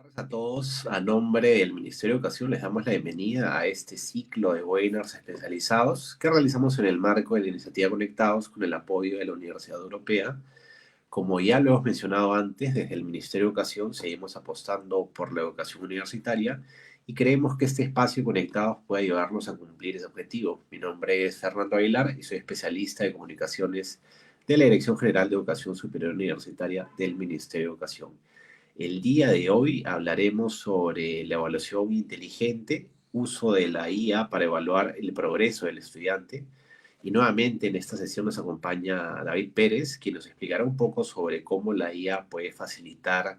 tardes a todos. A nombre del Ministerio de Educación les damos la bienvenida a este ciclo de webinars especializados que realizamos en el marco de la iniciativa Conectados con el apoyo de la Universidad Europea. Como ya lo hemos mencionado antes, desde el Ministerio de Educación seguimos apostando por la educación universitaria y creemos que este espacio Conectados puede ayudarnos a cumplir ese objetivo. Mi nombre es Fernando Aguilar y soy especialista de comunicaciones de la Dirección General de Educación Superior Universitaria del Ministerio de Educación. El día de hoy hablaremos sobre la evaluación inteligente, uso de la IA para evaluar el progreso del estudiante. Y nuevamente en esta sesión nos acompaña David Pérez, quien nos explicará un poco sobre cómo la IA puede facilitar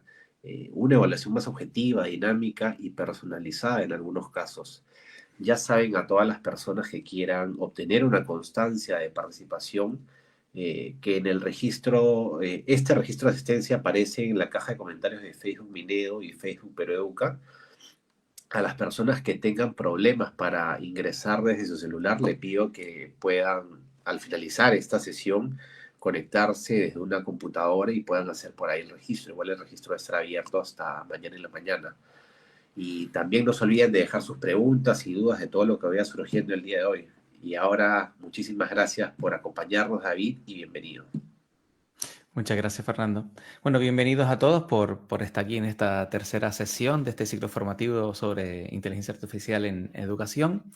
una evaluación más objetiva, dinámica y personalizada en algunos casos. Ya saben, a todas las personas que quieran obtener una constancia de participación, que en el registro, este registro de asistencia aparece en la caja de comentarios de Facebook Minedo y Facebook Peroeduca. A las personas que tengan problemas para ingresar desde su celular, le pido que puedan, al finalizar esta sesión, conectarse desde una computadora y puedan hacer por ahí el registro. Igual el registro estará abierto hasta mañana en la mañana. Y también no se olviden de dejar sus preguntas y dudas de todo lo que vaya surgiendo el día de hoy. Y ahora, muchísimas gracias por acompañarnos, David, y bienvenido. Muchas gracias, Fernando. Bueno, bienvenidos a todos por estar aquí en esta tercera sesión de este ciclo formativo sobre inteligencia artificial en educación.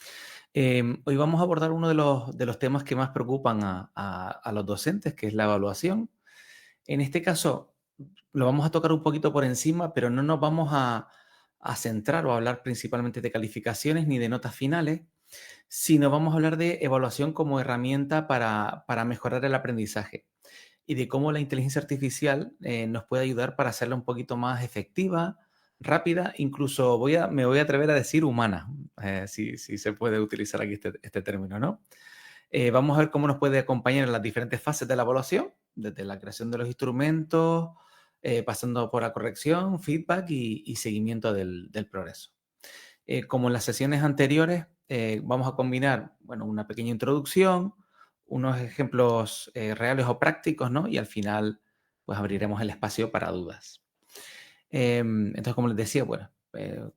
Hoy vamos a abordar uno de los temas que más preocupan a los docentes, que es la evaluación. En este caso, lo vamos a tocar un poquito por encima, pero no nos vamos a centrar o a hablar principalmente de calificaciones ni de notas finales, sino vamos a hablar de evaluación como herramienta para mejorar el aprendizaje y de cómo la inteligencia artificial nos puede ayudar para hacerla un poquito más efectiva, rápida, incluso me voy a atrever a decir humana, si se puede utilizar aquí este término, ¿no? Vamos a ver cómo nos puede acompañar en las diferentes fases de la evaluación, desde la creación de los instrumentos, pasando por la corrección, feedback y seguimiento del progreso. Como en las sesiones anteriores, vamos a combinar, bueno, una pequeña introducción, unos ejemplos reales o prácticos, ¿no? Y al final, pues abriremos el espacio para dudas. Entonces, como les decía, bueno,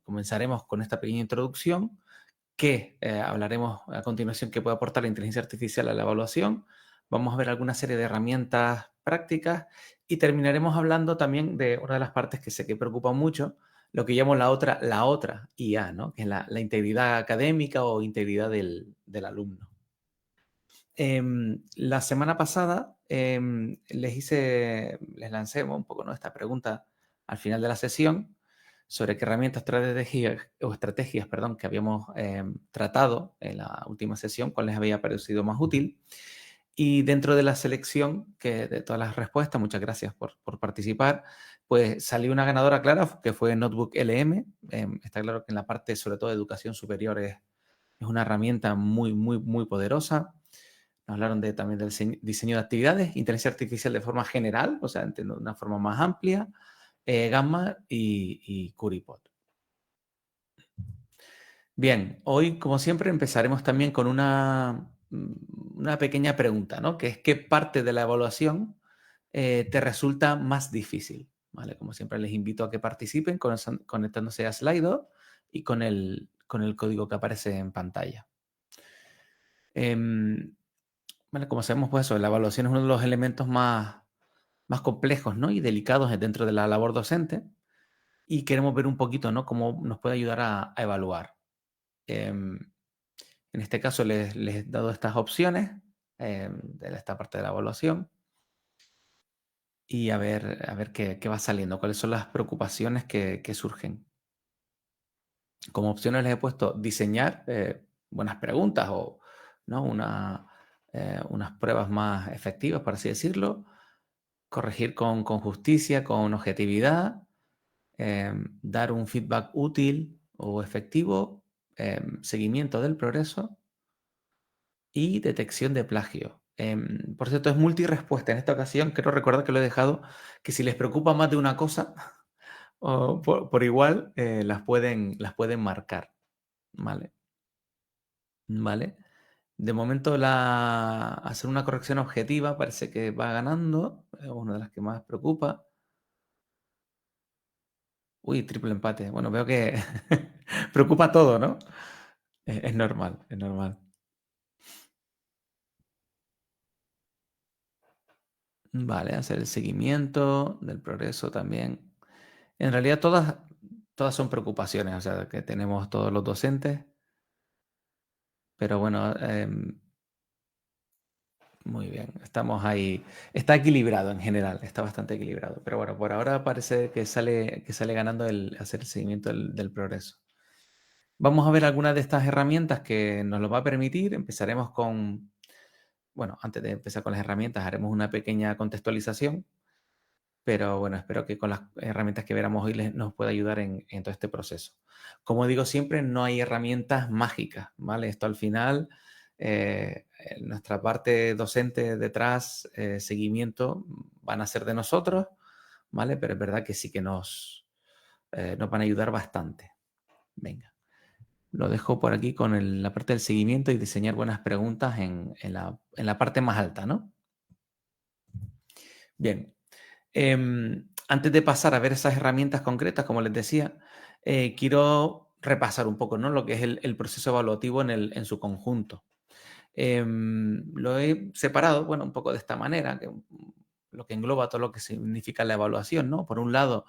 comenzaremos con esta pequeña introducción que hablaremos a continuación que puede aportar la inteligencia artificial a la evaluación. Vamos a ver alguna serie de herramientas prácticas y terminaremos hablando también de una de las partes que sé que preocupa mucho, lo que llamo la otra IA, ¿no? Que es la integridad académica o integridad del alumno. La semana pasada les lancé un poco, ¿no?, esta pregunta al final de la sesión sobre qué herramientas estrategias, perdón, que habíamos tratado en la última sesión, cuál les había parecido más útil. Y dentro de la selección de todas las respuestas, muchas gracias por participar, pues salió una ganadora clara que fue Notebook LM. Está claro que en la parte, sobre todo de educación superior, es una herramienta muy, muy, muy poderosa. Nos hablaron también del diseño de actividades, inteligencia artificial de forma general, o sea, entiendo de una forma más amplia, Gamma y Curipod. Bien, hoy, como siempre, empezaremos también con una pequeña pregunta, ¿no? Que es ¿qué parte de la evaluación te resulta más difícil? ¿Vale? Como siempre, les invito a que participen conectándose a Slido y con el código que aparece en pantalla. Em, Bueno, como sabemos, pues eso, la evaluación es uno de los elementos más complejos, ¿no?, y delicados dentro de la labor docente, y queremos ver un poquito, ¿no?, cómo nos puede ayudar a evaluar. Em, en este caso les he dado estas opciones de esta parte de la evaluación y a ver qué va saliendo, cuáles son las preocupaciones que surgen. Como opciones les he puesto diseñar buenas preguntas o, ¿no?, unas pruebas más efectivas, por así decirlo, corregir con justicia, con objetividad, dar un feedback útil o efectivo, seguimiento del progreso y detección de plagio. Por cierto, es multirespuesta. En esta ocasión quiero recordar que lo he dejado, que si les preocupa más de una cosa, o por igual, las pueden marcar. ¿Vale? ¿Vale? De momento, hacer una corrección objetiva parece que va ganando, es una de las que más preocupa. Uy, triple empate. Bueno, veo que preocupa todo, ¿no? Es normal, es normal. Vale, hacer el seguimiento del progreso también. En realidad todas son preocupaciones, o sea, que tenemos todos los docentes, pero bueno, muy bien, estamos ahí. Está equilibrado en general, está bastante equilibrado, pero bueno, por ahora parece que sale ganando el hacer el seguimiento del progreso. Vamos a ver algunas de estas herramientas que nos lo va a permitir. Empezaremos con, bueno, antes de empezar con las herramientas, haremos una pequeña contextualización, pero bueno, espero que con las herramientas que veremos hoy nos pueda ayudar en todo este proceso. Como digo siempre, no hay herramientas mágicas, ¿vale? Esto al final, nuestra parte docente detrás, seguimiento, van a ser de nosotros, ¿vale? Pero es verdad que sí que nos van a ayudar bastante. Venga. Lo dejo por aquí con la parte del seguimiento y diseñar buenas preguntas en la parte más alta, ¿no? Bien. Antes de pasar a ver esas herramientas concretas, como les decía, quiero repasar un poco, ¿no? Lo que es el proceso evaluativo en su conjunto. Lo he separado, bueno, un poco de esta manera, lo que engloba todo lo que significa la evaluación, ¿no? Por un lado,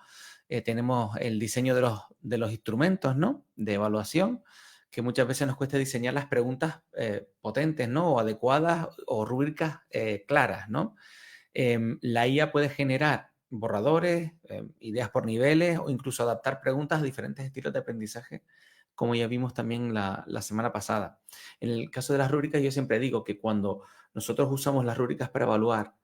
tenemos el diseño de los instrumentos, ¿no? De evaluación, que muchas veces nos cuesta diseñar las preguntas potentes, ¿no? O adecuadas o rúbricas claras, ¿no? La IA puede generar borradores, ideas por niveles o incluso adaptar preguntas a diferentes estilos de aprendizaje, como ya vimos también la semana pasada. En el caso de las rúbricas, yo siempre digo que cuando nosotros usamos las rúbricas para evaluar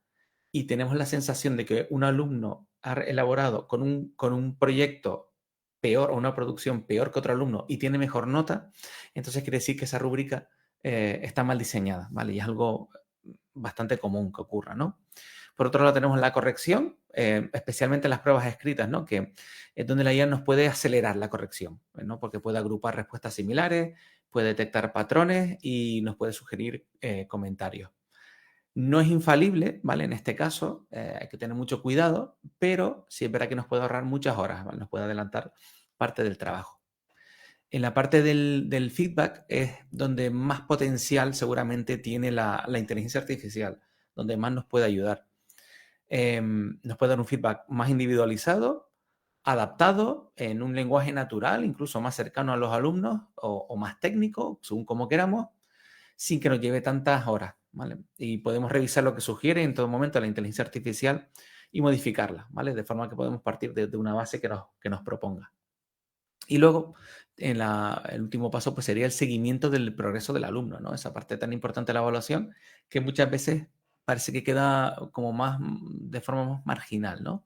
y tenemos la sensación de que un alumno ha elaborado con un proyecto peor o una producción peor que otro alumno y tiene mejor nota, entonces quiere decir que esa rúbrica está mal diseñada, ¿vale? Y es algo bastante común que ocurra, ¿no? Por otro lado, tenemos la corrección, especialmente las pruebas escritas, ¿no? Que es donde la IA nos puede acelerar la corrección, ¿no? Porque puede agrupar respuestas similares, puede detectar patrones y nos puede sugerir comentarios. No es infalible, ¿vale? En este caso, hay que tener mucho cuidado, pero sí es verdad que nos puede ahorrar muchas horas, ¿vale? Nos puede adelantar parte del trabajo. En la parte del feedback es donde más potencial seguramente tiene la inteligencia artificial, donde más nos puede ayudar. Nos puede dar un feedback más individualizado, adaptado, en un lenguaje natural, incluso más cercano a los alumnos o más técnico, según como queramos, sin que nos lleve tantas horas, ¿vale? Y podemos revisar lo que sugiere en todo momento la inteligencia artificial y modificarla, ¿vale? De forma que podemos partir de una base que nos proponga. Y luego, el último paso pues sería el seguimiento del progreso del alumno, ¿no? Esa parte tan importante de la evaluación que muchas veces parece que queda como más de forma más marginal, ¿no?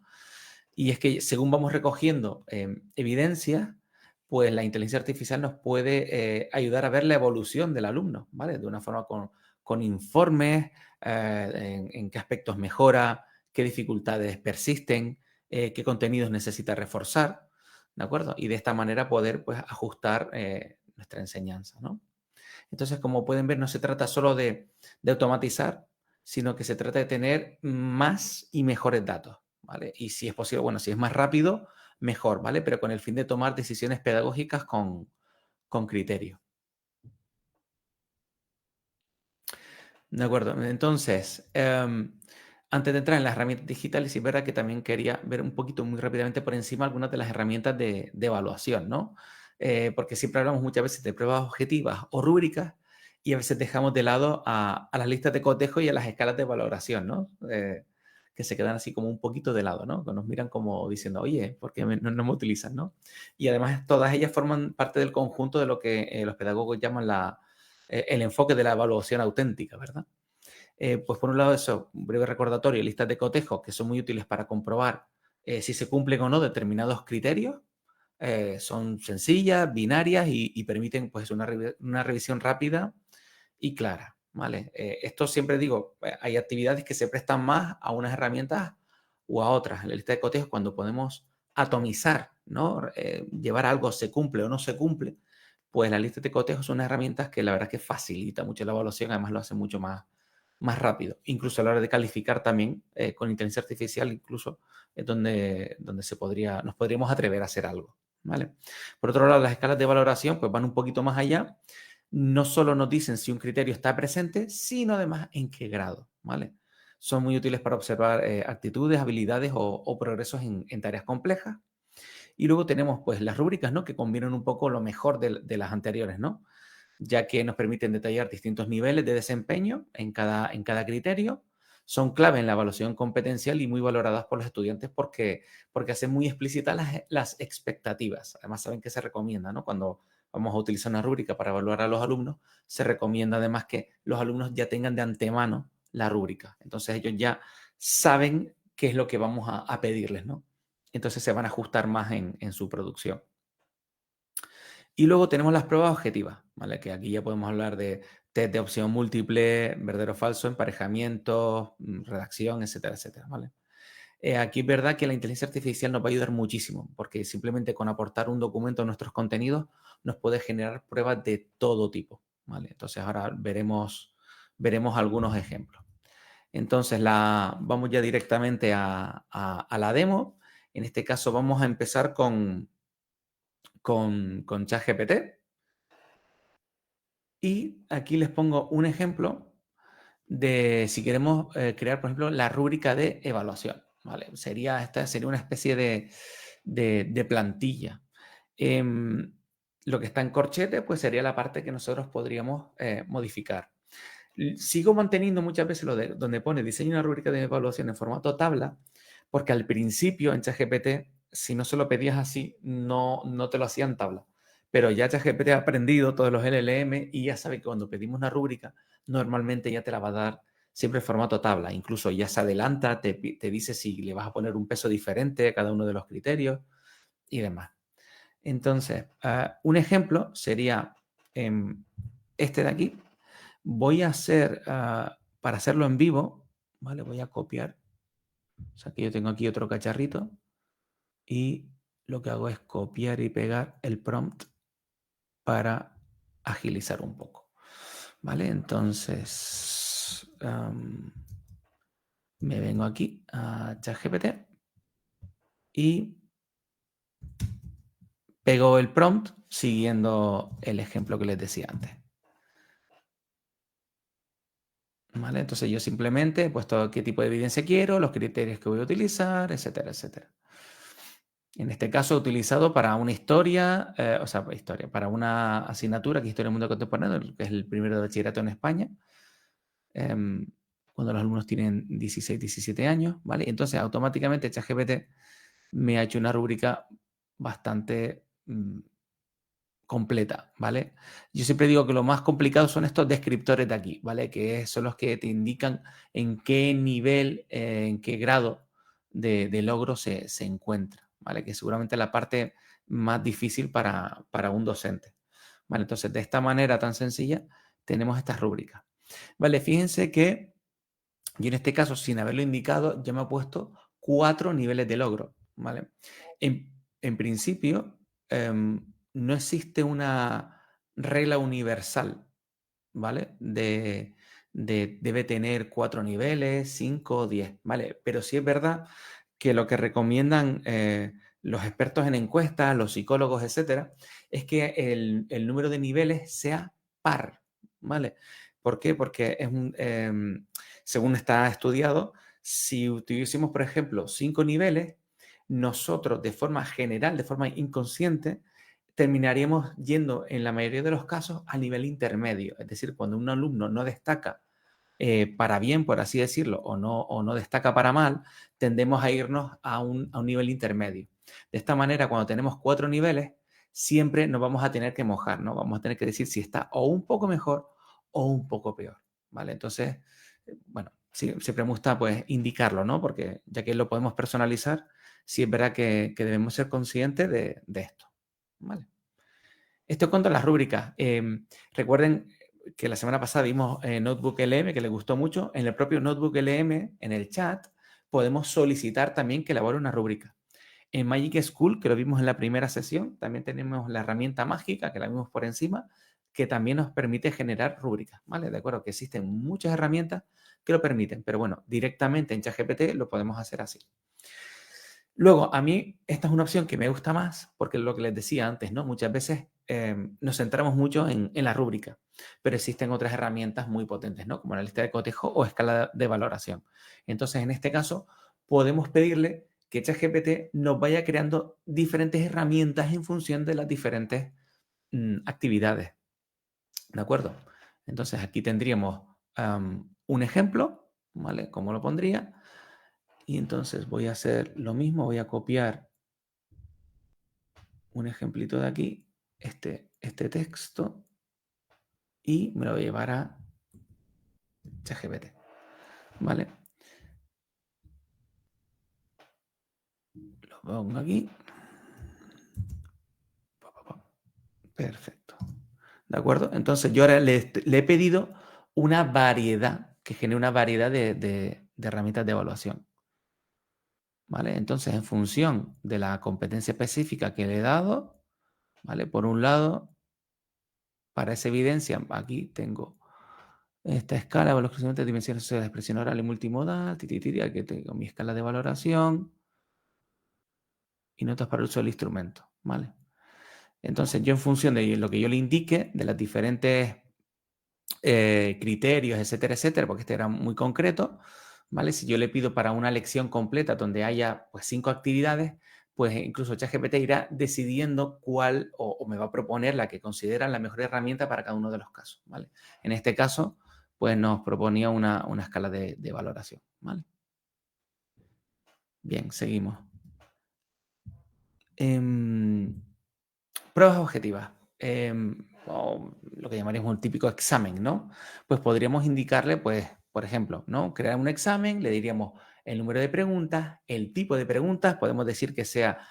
Y es que según vamos recogiendo evidencias, pues la inteligencia artificial nos puede ayudar a ver la evolución del alumno, ¿vale? De una forma con informes, en qué aspectos mejora, qué dificultades persisten, qué contenidos necesita reforzar, ¿de acuerdo? Y de esta manera poder pues ajustar nuestra enseñanza, ¿no? Entonces, como pueden ver, no se trata solo de automatizar, sino que se trata de tener más y mejores datos, ¿vale? Y si es posible, bueno, si es más rápido, mejor, ¿vale? Pero con el fin de tomar decisiones pedagógicas con criterio. De acuerdo. Entonces, antes de entrar en las herramientas digitales, sí es verdad que también quería ver un poquito muy rápidamente por encima algunas de las herramientas de evaluación, ¿no? Porque siempre hablamos muchas veces de pruebas objetivas o rúbricas y a veces dejamos de lado a las listas de cotejo y a las escalas de valoración, ¿no? Que se quedan así como un poquito de lado, ¿no? Que nos miran como diciendo, oye, ¿por qué no me utilizan, no? Y además todas ellas forman parte del conjunto de lo que los pedagogos llaman el enfoque de la evaluación auténtica, ¿verdad? Pues por un lado eso, un breve recordatorio, listas de cotejo que son muy útiles para comprobar si se cumplen o no determinados criterios. Son sencillas, binarias y permiten pues una revisión rápida y clara, ¿vale? Esto siempre digo, hay actividades que se prestan más a unas herramientas u a otras. En la lista de cotejos cuando podemos atomizar, ¿no? Llevar algo se cumple o no se cumple, pues la lista de cotejos son unas herramientas que la verdad es que facilita mucho la evaluación, además lo hace mucho más más rápido. Incluso a la hora de calificar también con inteligencia artificial, incluso es donde nos podríamos atrever a hacer algo, ¿vale? Por otro lado, las escalas de valoración pues van un poquito más allá. No solo nos dicen si un criterio está presente, sino además en qué grado, ¿vale? Son muy útiles para observar actitudes, habilidades o progresos en tareas complejas. Y luego tenemos pues las rúbricas, ¿no? Que combinan un poco lo mejor de las anteriores, ¿no? Ya que nos permiten detallar distintos niveles de desempeño en cada criterio. Son clave en la evaluación competencial y muy valoradas por los estudiantes porque hacen muy explícitas las expectativas. Además, saben que se recomienda, ¿no? Cuando vamos a utilizar una rúbrica para evaluar a los alumnos, se recomienda además que los alumnos ya tengan de antemano la rúbrica. Entonces, ellos ya saben qué es lo que vamos a pedirles, ¿no? Entonces, se van a ajustar más en su producción. Y luego tenemos las pruebas objetivas, ¿vale? Que aquí ya podemos hablar de test de opción múltiple, verdadero o falso, emparejamiento, redacción, etcétera, etcétera, ¿vale? Aquí es verdad que la inteligencia artificial nos va a ayudar muchísimo, porque simplemente con aportar un documento a nuestros contenidos nos puede generar pruebas de todo tipo, ¿vale? Entonces ahora veremos algunos ejemplos. Entonces vamos ya directamente a la demo. En este caso vamos a empezar con ChatGPT. Y aquí les pongo un ejemplo de si queremos crear, por ejemplo, la rúbrica de evaluación. ¿Vale? Esta sería una especie de plantilla. Lo que está en corchete, pues sería la parte que nosotros podríamos modificar. Sigo manteniendo muchas veces donde pone diseño una rúbrica de evaluación en formato tabla, porque al principio en ChatGPT, si no se lo pedías así, no te lo hacía en tabla. Pero ya ChatGPT ha aprendido todos los LLM y ya sabe que cuando pedimos una rúbrica, normalmente ya te la va a dar siempre en formato tabla. Incluso ya se adelanta, te dice si le vas a poner un peso diferente a cada uno de los criterios y demás. Entonces, un ejemplo sería este de aquí. Voy a hacer, para hacerlo en vivo, ¿vale? Voy a copiar. O sea que yo tengo aquí otro cacharrito y lo que hago es copiar y pegar el prompt para agilizar un poco. ¿Vale? Entonces, me vengo aquí a ChatGPT y pego el prompt siguiendo el ejemplo que les decía antes. ¿Vale? Entonces yo simplemente he puesto qué tipo de evidencia quiero, los criterios que voy a utilizar, etcétera, etcétera. En este caso, utilizado para una historia, para una asignatura que es Historia del Mundo Contemporáneo, que es el primero de bachillerato en España, cuando los alumnos tienen 16, 17 años, ¿vale? Entonces, automáticamente ChatGPT me ha hecho una rúbrica bastante completa, ¿vale? Yo siempre digo que lo más complicado son estos descriptores de aquí, ¿vale? Que son los que te indican en qué nivel, en qué grado de logro se encuentra, ¿vale? Que seguramente es la parte más difícil para un docente, ¿vale? Entonces, de esta manera tan sencilla, tenemos estas rúbricas, ¿vale? Fíjense que yo en este caso, sin haberlo indicado, ya me ha puesto 4 niveles de logro, ¿vale? En principio, no existe una regla universal, ¿vale? Debe tener 4 niveles, 5 o 10, ¿vale? Pero sí es verdad que lo que recomiendan los expertos en encuestas, los psicólogos, etcétera, es que el número de niveles sea par, ¿vale? ¿Por qué? Porque según está estudiado, si tuviésemos, por ejemplo, 5 niveles, nosotros de forma general, de forma inconsciente, terminaríamos yendo en la mayoría de los casos a nivel intermedio. Es decir, cuando un alumno no destaca para bien, por así decirlo, o no destaca para mal, tendemos a irnos a un nivel intermedio. De esta manera, cuando tenemos 4 niveles, siempre nos vamos a tener que mojar, ¿no? Vamos a tener que decir si está o un poco mejor o un poco peor, ¿vale? Entonces, bueno, siempre me gusta pues indicarlo, ¿no? Porque ya que lo podemos personalizar, sí es verdad que debemos ser conscientes de esto, ¿vale? Esto contra las rúbricas. Recuerden que la semana pasada vimos Notebook LM, que les gustó mucho. En el propio Notebook LM, en el chat, podemos solicitar también que elabore una rúbrica. En Magic School, que lo vimos en la primera sesión, también tenemos la herramienta mágica, que la vimos por encima, que también nos permite generar rúbricas, ¿vale? De acuerdo, que existen muchas herramientas que lo permiten, pero bueno, directamente en ChatGPT lo podemos hacer así. Luego, a mí esta es una opción que me gusta más porque lo que les decía antes, ¿no? Muchas veces nos centramos mucho en la rúbrica, pero existen otras herramientas muy potentes, ¿no? Como la lista de cotejo o escala de valoración. Entonces, en este caso, podemos pedirle que ChatGPT nos vaya creando diferentes herramientas en función de las diferentes actividades, ¿de acuerdo? Entonces, aquí tendríamos un ejemplo, ¿vale? ¿Cómo lo pondría? Y entonces voy a hacer lo mismo, voy a copiar un ejemplito de aquí, este texto, y me lo voy a llevar a ChatGPT, ¿vale? Lo pongo aquí. Perfecto. ¿De acuerdo? Entonces yo ahora le he pedido una variedad, que genere una variedad de herramientas de evaluación. ¿Vale? Entonces, en función de la competencia específica que le he dado, ¿vale? Por un lado, para esa evidencia, aquí tengo esta escala de evaluación de dimensiones sociales de expresión oral y multimodal, aquí tengo mi escala de valoración y notas para el uso del instrumento, ¿vale? Entonces, yo en función de lo que yo le indique, de las diferentes criterios, etcétera, etcétera, porque este era muy concreto, ¿vale? Si yo le pido para una lección completa donde haya pues 5 actividades, pues incluso ChatGPT irá decidiendo cuál o me va a proponer la que considera la mejor herramienta para cada uno de los casos, ¿vale? En este caso, pues nos proponía una escala de valoración, ¿vale? Bien, seguimos. Pruebas objetivas. O lo que llamaríamos un típico examen, ¿no? Pues podríamos indicarle, pues, por ejemplo, ¿no? Crear un examen, le diríamos el número de preguntas, el tipo de preguntas, podemos decir que sea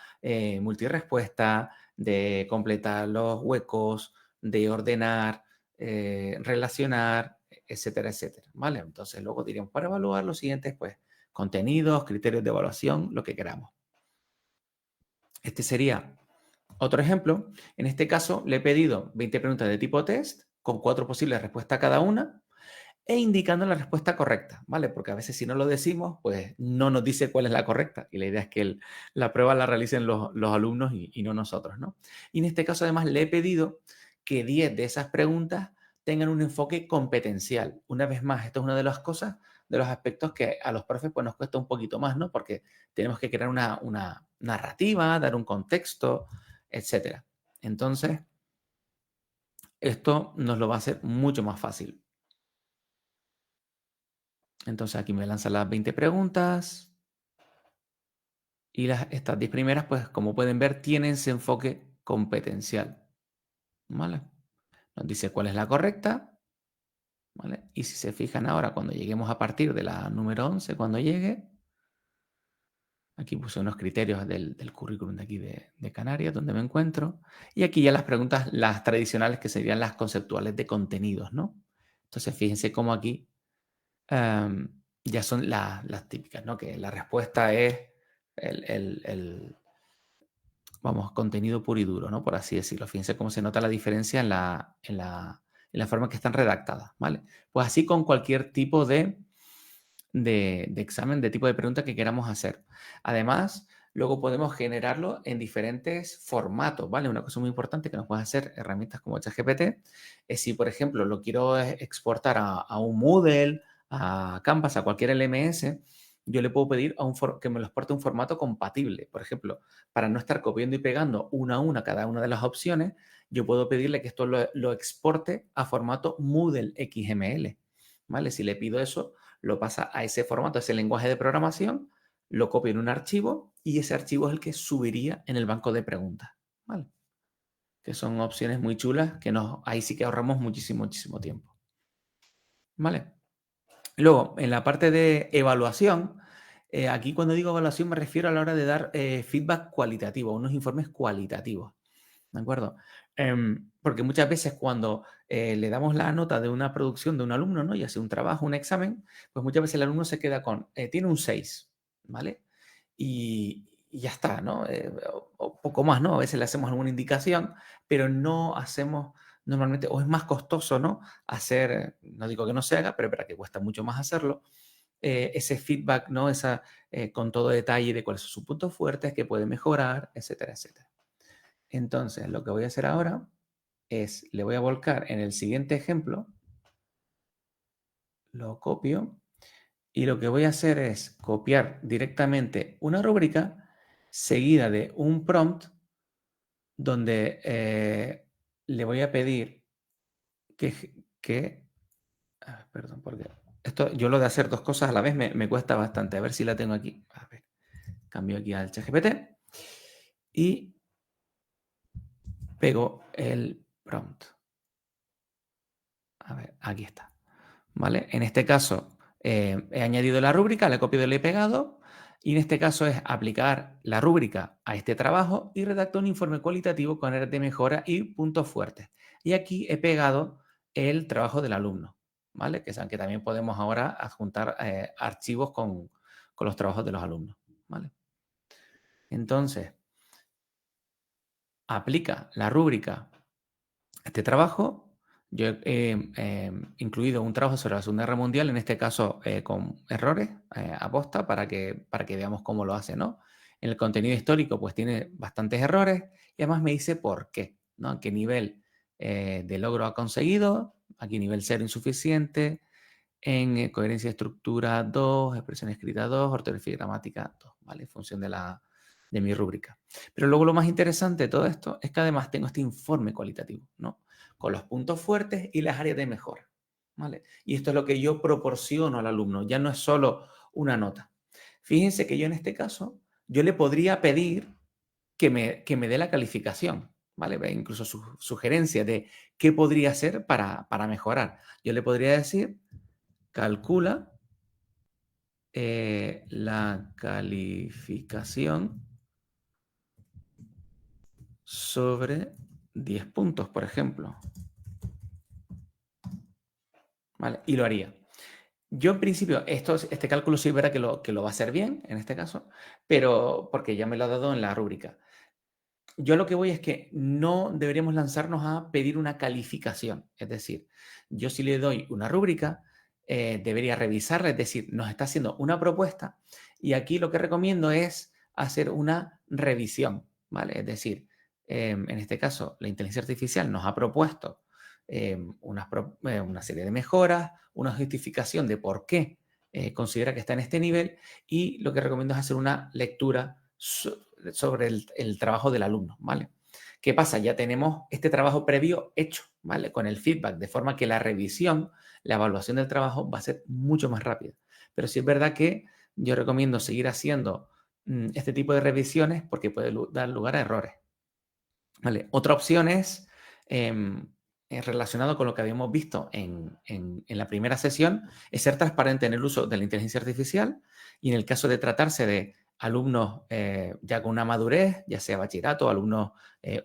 multirespuesta, de completar los huecos, de ordenar, relacionar, etcétera, etcétera, ¿vale? Entonces luego diríamos para evaluar los siguientes, pues, contenidos, criterios de evaluación, lo que queramos. Este sería otro ejemplo. En este caso le he pedido 20 preguntas de tipo test con 4 posibles respuestas a cada una e indicando la respuesta correcta, ¿vale? Porque a veces si no lo decimos, pues no nos dice cuál es la correcta y la idea es que la prueba la realicen los alumnos y no nosotros, ¿no? Y en este caso además le he pedido que 10 de esas preguntas tengan un enfoque competencial. Una vez más, esto es una de las cosas, de los aspectos que a los profes pues nos cuesta un poquito más, ¿no? Porque tenemos que crear una narrativa, dar un contexto, etcétera. Entonces, esto nos lo va a hacer mucho más fácil. Entonces aquí me lanza las 20 preguntas y estas 10 primeras, pues como pueden ver, tienen ese enfoque competencial. ¿Vale? Nos dice cuál es la correcta. ¿Vale? Y si se fijan ahora, cuando lleguemos a partir de la número 11, cuando llegue, aquí puse unos criterios del currículum de aquí de Canarias, donde me encuentro. Y aquí ya las preguntas, las tradicionales, que serían las conceptuales de contenidos, ¿no? Entonces fíjense cómo aquí ya son las típicas, ¿no? Que la respuesta es vamos, contenido puro y duro, ¿no? Por así decirlo. Fíjense cómo se nota la diferencia en la forma que están redactadas, ¿vale? Pues así con cualquier tipo de examen, de tipo de pregunta que queramos hacer. Además, luego podemos generarlo en diferentes formatos, ¿vale? Una cosa muy importante que nos puede hacer herramientas como ChatGPT es si, por ejemplo, lo quiero exportar a un Moodle, a Canvas, a cualquier LMS, yo le puedo pedir que me lo exporte a un formato compatible. Por ejemplo, para no estar copiando y pegando una a una cada una de las opciones, yo puedo pedirle que esto lo exporte a formato Moodle XML, ¿vale? Si le pido eso, lo pasa a ese formato, a ese lenguaje de programación, lo copio en un archivo y ese archivo es el que subiría en el banco de preguntas, ¿vale? Que son opciones muy chulas que ahí sí que ahorramos muchísimo, muchísimo tiempo, ¿vale? Luego, en la parte de evaluación, aquí cuando digo evaluación me refiero a la hora de dar feedback cualitativo, unos informes cualitativos, ¿de acuerdo? Porque muchas veces cuando le damos la nota de una producción de un alumno, ¿no? Ya sea un trabajo, un examen, pues muchas veces el alumno se queda con, tiene un 6, ¿vale? Y ya está, ¿no? O poco más, ¿no? A veces le hacemos alguna indicación, pero no hacemos normalmente, o es más costoso, ¿no? Hacer, no digo que no se haga, pero para que cuesta mucho más hacerlo, ese feedback, ¿no? Con todo detalle de cuáles son sus puntos fuertes, qué puede mejorar, etcétera, etcétera. Entonces, lo que voy a hacer ahora es, le voy a volcar en el siguiente ejemplo, lo copio, y lo que voy a hacer es copiar directamente una rúbrica seguida de un prompt donde le voy a pedir perdón, porque esto, yo lo de hacer dos cosas a la vez me cuesta bastante. A ver si la tengo aquí. A ver, cambio aquí al ChatGPT y pego el prompt. A ver, aquí está. ¿Vale? En este caso he añadido la rúbrica, la he copiado y la he pegado. Y en este caso es aplicar la rúbrica a este trabajo y redacto un informe cualitativo con áreas de mejora y puntos fuertes. Y aquí he pegado el trabajo del alumno, ¿vale? Que también podemos ahora adjuntar archivos con los trabajos de los alumnos, ¿vale? Entonces, aplica la rúbrica a este trabajo. Yo he incluido un trabajo sobre la Segunda Guerra Mundial, en este caso con errores aposta para que veamos cómo lo hace, ¿no? En el contenido histórico pues tiene bastantes errores y además me dice por qué, ¿no? A qué nivel de logro ha conseguido, aquí nivel 0 insuficiente, en coherencia de estructura 2, expresión escrita 2, ortografía y gramática 2, ¿vale? En función de mi rúbrica. Pero luego lo más interesante de todo esto es que además tengo este informe cualitativo, ¿no? Con los puntos fuertes y las áreas de mejora, ¿vale? Y esto es lo que yo proporciono al alumno, ya no es solo una nota. Fíjense que yo en este caso, yo le podría pedir que me dé la calificación, ¿vale? Incluso sugerencias de qué podría hacer para mejorar. Yo le podría decir, calcula la calificación sobre 10 puntos, por ejemplo. ¿Vale? Y lo haría. Yo en principio, este cálculo sí verá que lo va a hacer bien, en este caso, pero porque ya me lo ha dado en la rúbrica. Yo lo que voy es que no deberíamos lanzarnos a pedir una calificación. Es decir, yo si le doy una rúbrica, debería revisarla, es decir, nos está haciendo una propuesta y aquí lo que recomiendo es hacer una revisión, ¿vale? Es decir, en este caso, la inteligencia artificial nos ha propuesto una serie de mejoras, una justificación de por qué considera que está en este nivel y lo que recomiendo es hacer una lectura sobre el trabajo del alumno, ¿vale? ¿Qué pasa? Ya tenemos este trabajo previo hecho, ¿vale? Con el feedback, de forma que la revisión, la evaluación del trabajo va a ser mucho más rápida. Pero sí es verdad que yo recomiendo seguir haciendo este tipo de revisiones porque puede dar lugar a errores, ¿vale? Otra opción es relacionado con lo que habíamos visto en la primera sesión, es ser transparente en el uso de la inteligencia artificial y en el caso de tratarse de alumnos ya con una madurez, ya sea bachillerato, alumnos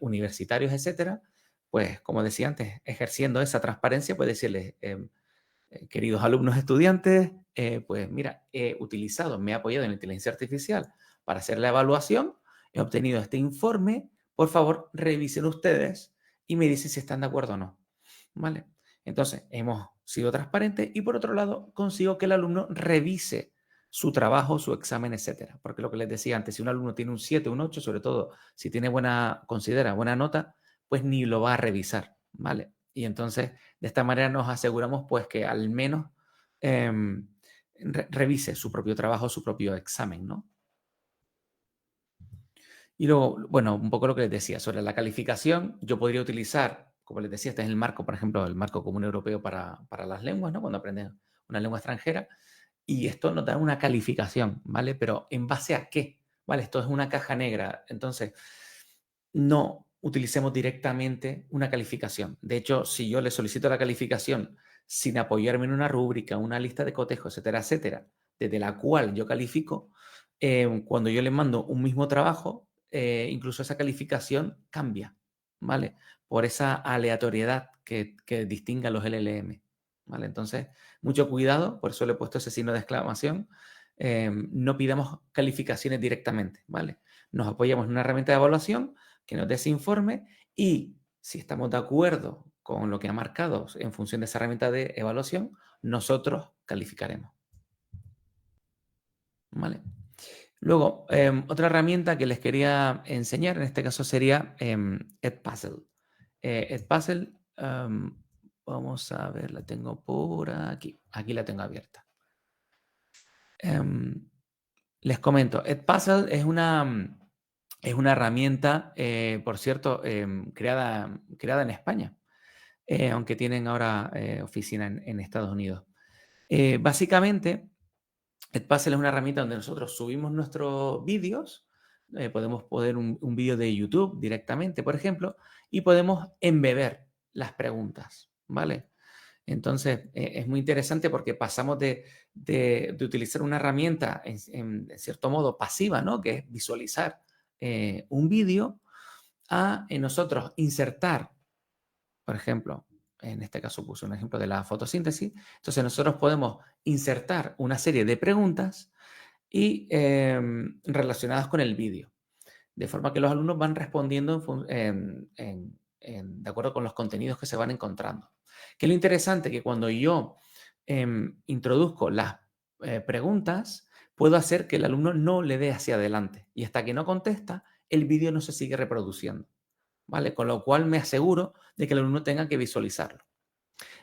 universitarios, etcétera, pues como decía antes, ejerciendo esa transparencia, pues decirles, queridos alumnos estudiantes, pues mira, me he apoyado en la inteligencia artificial para hacer la evaluación, he obtenido este informe, por favor, revisen ustedes y me dicen si están de acuerdo o no. ¿Vale? Entonces, hemos sido transparentes y por otro lado, consigo que el alumno revise su trabajo, su examen, etcétera. Porque lo que les decía antes, si un alumno tiene un 7, un 8, sobre todo si tiene considera buena nota, pues ni lo va a revisar, ¿vale? Y entonces, de esta manera nos aseguramos pues que al menos revise su propio trabajo, su propio examen, ¿no? Y luego, bueno, un poco lo que les decía, sobre la calificación, yo podría utilizar, como les decía, este es el marco, por ejemplo, el marco común europeo para las lenguas, ¿no? Cuando aprenden una lengua extranjera, y esto nos da una calificación, ¿vale? Pero ¿en base a qué? ¿Vale? Esto es una caja negra, entonces no utilicemos directamente una calificación. De hecho, si yo le solicito la calificación sin apoyarme en una rúbrica, una lista de cotejo, etcétera, etcétera, desde la cual yo califico, cuando yo le mando un mismo trabajo, incluso esa calificación cambia, ¿vale? Por esa aleatoriedad que distingue a los LLM, ¿vale? Entonces, mucho cuidado, por eso le he puesto ese signo de exclamación. No pidamos calificaciones directamente, ¿vale? Nos apoyamos en una herramienta de evaluación que nos dé ese informe y si estamos de acuerdo con lo que ha marcado en función de esa herramienta de evaluación, nosotros calificaremos. ¿Vale? Luego, otra herramienta que les quería enseñar, en este caso sería Edpuzzle. Edpuzzle, vamos a ver, la tengo por aquí. Aquí la tengo abierta. Les comento, Edpuzzle es una herramienta, por cierto, creada en España, aunque tienen ahora oficina en Estados Unidos. Básicamente, Edpuzzle es una herramienta donde nosotros subimos nuestros vídeos, podemos poner un vídeo de YouTube directamente, por ejemplo, y podemos embeber las preguntas, ¿vale? Entonces, es muy interesante porque pasamos de utilizar una herramienta en cierto modo pasiva, ¿no? Que es visualizar un vídeo, a nosotros insertar, por ejemplo, en este caso puse un ejemplo de la fotosíntesis. Entonces, nosotros podemos insertar una serie de preguntas y relacionadas con el vídeo, de forma que los alumnos van respondiendo de acuerdo con los contenidos que se van encontrando. Que es lo interesante, que cuando yo introduzco las preguntas, puedo hacer que el alumno no le dé hacia adelante y hasta que no contesta, el vídeo no se sigue reproduciendo, ¿vale? Con lo cual me aseguro de que el alumno tenga que visualizarlo.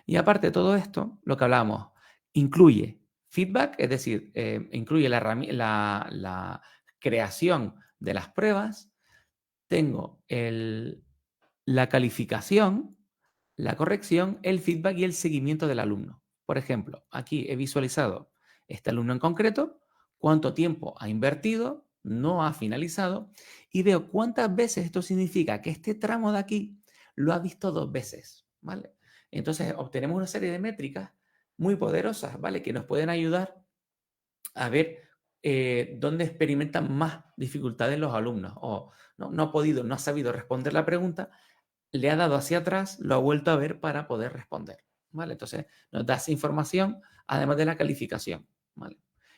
Y aparte de todo esto, lo que hablábamos, incluye feedback, es decir, incluye la creación de las pruebas, tengo la calificación, la corrección, el feedback y el seguimiento del alumno. Por ejemplo, aquí he visualizado este alumno en concreto, cuánto tiempo ha invertido, no ha finalizado, y veo cuántas veces esto significa que este tramo de aquí lo ha visto 2 veces, ¿vale? Entonces obtenemos una serie de métricas muy poderosas, ¿vale? Que nos pueden ayudar a ver dónde experimentan más dificultades los alumnos, o no ha podido, no ha sabido responder la pregunta, le ha dado hacia atrás, lo ha vuelto a ver para poder responder, ¿vale? Entonces, nos da esa información, además de la calificación, ¿vale?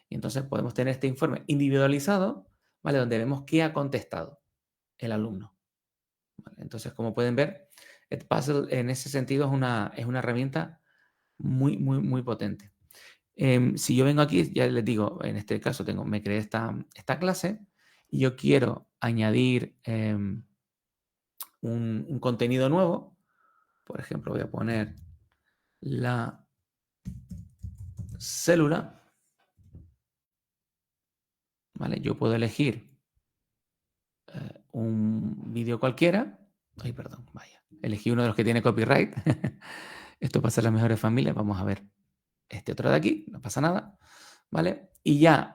Y entonces podemos tener este informe individualizado, ¿vale? Donde vemos qué ha contestado el alumno, ¿vale? Entonces, como pueden ver, Edpuzzle en ese sentido es una herramienta muy, muy, muy potente. Si yo vengo aquí, ya les digo, en este caso me creé esta clase y yo quiero añadir un contenido nuevo. Por ejemplo, voy a poner la célula, ¿vale? Yo puedo elegir un vídeo cualquiera. Ay, perdón, vaya. Elegí uno de los que tiene copyright. Esto pasa en las mejores familias. Vamos a ver este otro de aquí, no pasa nada, ¿vale? Y ya,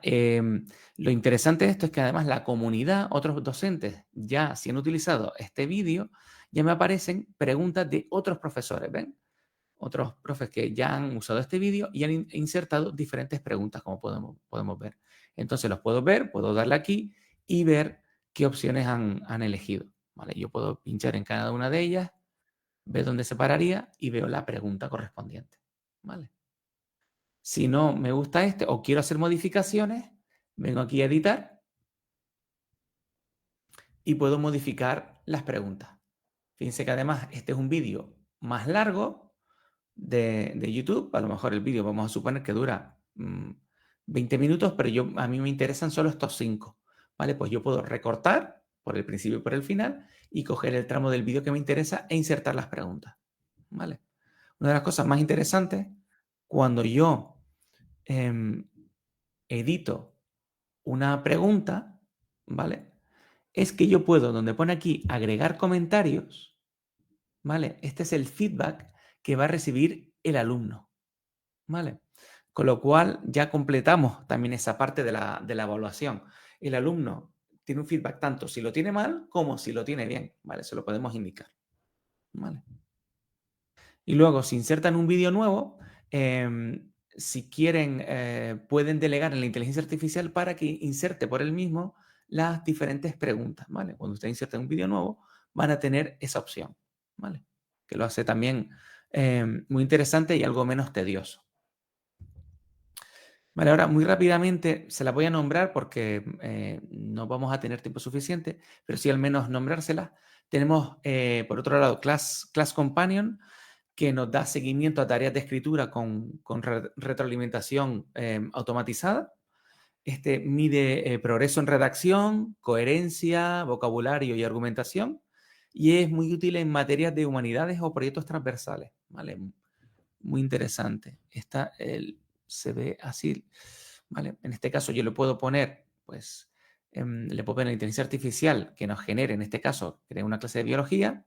lo interesante de esto es que además la comunidad, otros docentes, ya si han utilizado este vídeo, ya me aparecen preguntas de otros profesores, ¿ven? Otros profes que ya han usado este vídeo y han insertado diferentes preguntas, como podemos ver. Entonces los puedo ver, puedo darle aquí y ver qué opciones han elegido, ¿vale? Yo puedo pinchar en cada una de ellas, ver dónde se pararía y veo la pregunta correspondiente, ¿vale? Si no me gusta este o quiero hacer modificaciones, vengo aquí a editar y puedo modificar las preguntas. Fíjense que además este es un vídeo más largo de YouTube. A lo mejor el vídeo vamos a suponer que dura 20 minutos, pero a mí me interesan solo estos 5. ¿Vale? Pues yo puedo recortar por el principio y por el final y coger el tramo del vídeo que me interesa e insertar las preguntas. ¿Vale? Una de las cosas más interesantes, cuando yo edito una pregunta, ¿vale? Es que yo puedo, donde pone aquí agregar comentarios, ¿vale? Este es el feedback que va a recibir el alumno, ¿vale? Con lo cual ya completamos también esa parte de la evaluación. El alumno tiene un feedback tanto si lo tiene mal como si lo tiene bien, ¿vale? Se lo podemos indicar, ¿vale? Y luego, si insertan un vídeo nuevo, si quieren, pueden delegar en la inteligencia artificial para que inserte por él mismo las diferentes preguntas, ¿vale? Cuando usted inserta un vídeo nuevo, van a tener esa opción, ¿vale? Que lo hace también muy interesante y algo menos tedioso. Vale, ahora muy rápidamente se las voy a nombrar porque no vamos a tener tiempo suficiente, pero sí al menos nombrárselas. Tenemos, por otro lado, Class Companion. que nos da seguimiento a tareas de escritura con retroalimentación automatizada. Mide progreso en redacción, coherencia, vocabulario y argumentación, y es muy útil en materias de humanidades o proyectos transversales, ¿vale? Muy interesante. Se ve así, ¿vale? En este caso yo le puedo poner, pues, le puedo poner la inteligencia artificial que nos genere, en este caso, cree una clase de biología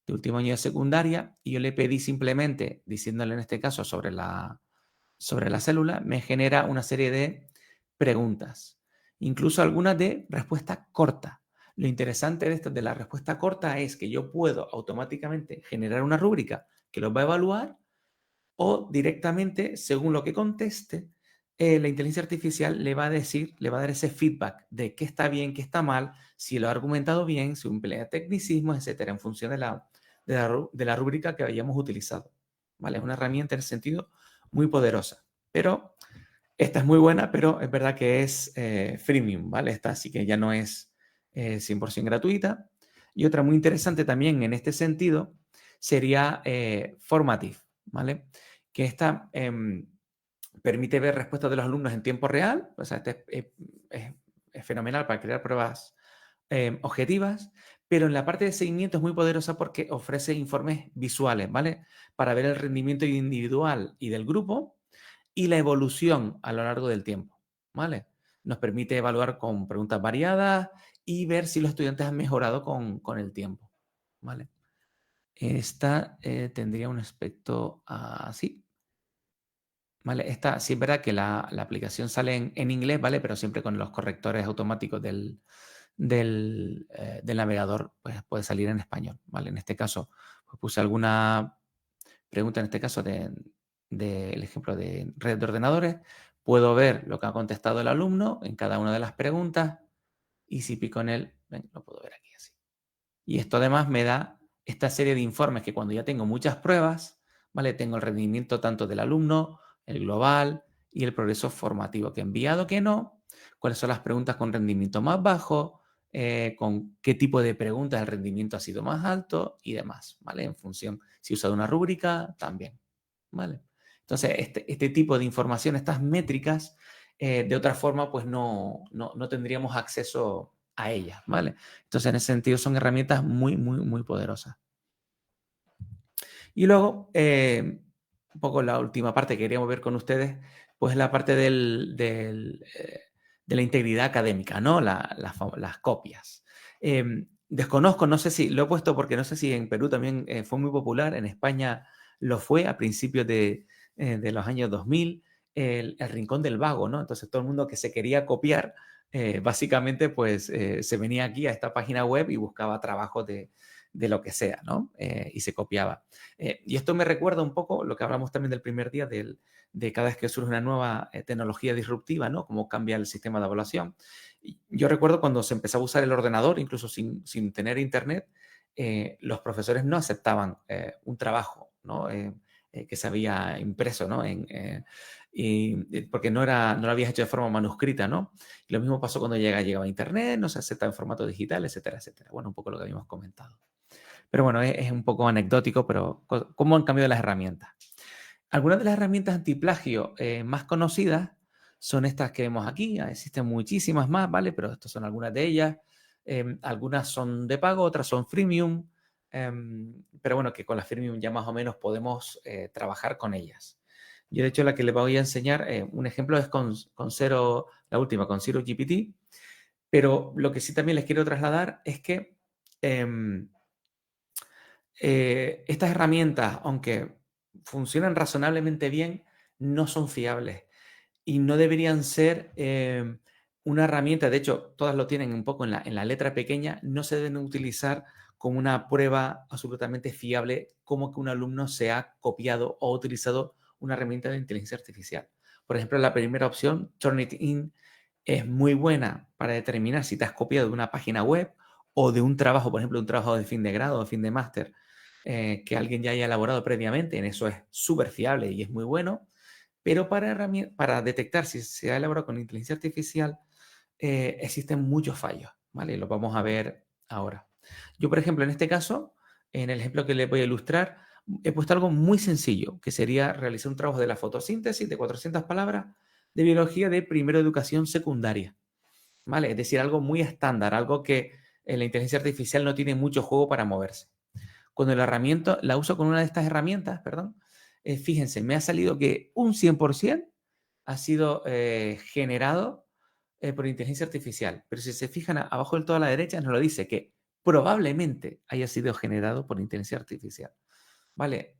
de último año de secundaria, y yo le pedí simplemente, diciéndole en este caso sobre la célula, me genera una serie de preguntas, incluso algunas de respuesta corta. Lo interesante de esto de la respuesta corta es que yo puedo automáticamente generar una rúbrica que los va a evaluar, o directamente, según lo que conteste, la inteligencia artificial le va a decir, le va a dar ese feedback de qué está bien, qué está mal, si lo ha argumentado bien, si emplea tecnicismos, etcétera, en función de la rúbrica que hayamos utilizado. ¿Vale? Es una herramienta en ese sentido muy poderosa. Pero esta es muy buena, pero es verdad que es freemium, ¿vale? Esta sí que ya no es 100% gratuita. Y otra muy interesante también en este sentido sería Formative, ¿vale? Que esta permite ver respuestas de los alumnos en tiempo real. O sea, es fenomenal para crear pruebas objetivas, pero en la parte de seguimiento es muy poderosa porque ofrece informes visuales, ¿vale? Para ver el rendimiento individual y del grupo y la evolución a lo largo del tiempo, ¿vale? Nos permite evaluar con preguntas variadas y ver si los estudiantes han mejorado con el tiempo, ¿vale? Esta tendría un aspecto así, ¿vale? Esta sí es verdad que la aplicación sale en inglés, ¿vale? Pero siempre con los correctores automáticos del navegador, pues puede salir en español, ¿vale? En este caso, pues puse alguna pregunta, en este caso del ejemplo de red de ordenadores, puedo ver lo que ha contestado el alumno en cada una de las preguntas, y si pico en él, ven, lo puedo ver aquí así. Y esto además me da esta serie de informes que cuando ya tengo muchas pruebas, ¿vale? Tengo el rendimiento tanto del alumno, el global y el progreso formativo, que he enviado, que no, cuáles son las preguntas con rendimiento más bajo, con qué tipo de preguntas el rendimiento ha sido más alto y demás, ¿vale? En función, si he usado una rúbrica, también, ¿vale? Entonces, este tipo de información, estas métricas, de otra forma, pues no tendríamos acceso a ellas, ¿vale? Entonces, en ese sentido, son herramientas muy, muy, muy poderosas. Y luego, un poco la última parte que queríamos ver con ustedes, pues la parte de la integridad académica, ¿no? Las copias. Desconozco, no sé si, lo he puesto porque no sé si en Perú también fue muy popular, en España lo fue a principios de los años 2000, el Rincón del Vago, ¿no? Entonces todo el mundo que se quería copiar, básicamente pues se venía aquí a esta página web y buscaba trabajos de lo que sea, ¿no? Y se copiaba. Y esto me recuerda un poco lo que hablamos también del primer día, de cada vez que surge una nueva tecnología disruptiva, ¿no? Cómo cambia el sistema de evaluación. Y yo recuerdo cuando se empezó a usar el ordenador, incluso sin tener internet, los profesores no aceptaban un trabajo, ¿no? Que se había impreso, ¿no? Porque no lo habías hecho de forma manuscrita, ¿no? Y lo mismo pasó cuando llegaba Internet, no se acepta en formato digital, etcétera, etcétera. Bueno, un poco lo que habíamos comentado. Pero bueno, es un poco anecdótico, pero ¿cómo han cambiado las herramientas? Algunas de las herramientas antiplagio más conocidas son estas que vemos aquí. Existen muchísimas más, ¿vale? Pero estas son algunas de ellas. Algunas son de pago, otras son freemium. Pero bueno, que con las freemium ya más o menos podemos trabajar con ellas. Yo, de hecho, la que les voy a enseñar, un ejemplo es con Zero, la última, con Zero GPT. Pero lo que sí también les quiero trasladar es que estas herramientas, aunque funcionan razonablemente bien, no son fiables y no deberían ser una herramienta. De hecho, todas lo tienen un poco en la letra pequeña. No se deben utilizar como una prueba absolutamente fiable, como que un alumno se ha copiado o utilizado una herramienta de inteligencia artificial. Por ejemplo, la primera opción, Turnitin, es muy buena para determinar si te has copiado de una página web o de un trabajo, por ejemplo, un trabajo de fin de grado o fin de máster, que alguien ya haya elaborado previamente. En eso es súper fiable y es muy bueno. Pero para detectar si se ha elaborado con inteligencia artificial, existen muchos fallos, ¿vale? Los vamos a ver ahora. Yo, por ejemplo, en este caso, en el ejemplo que les voy a ilustrar, he puesto algo muy sencillo, que sería realizar un trabajo de la fotosíntesis de 400 palabras de biología de primero educación secundaria, ¿vale? Es decir, algo muy estándar, algo que la inteligencia artificial no tiene mucho juego para moverse. Cuando la herramienta la uso con una de estas herramientas, perdón, fíjense, me ha salido que un 100% ha sido generado por inteligencia artificial. Pero si se fijan abajo del todo a la derecha, nos lo dice que probablemente haya sido generado por inteligencia artificial. ¿Vale?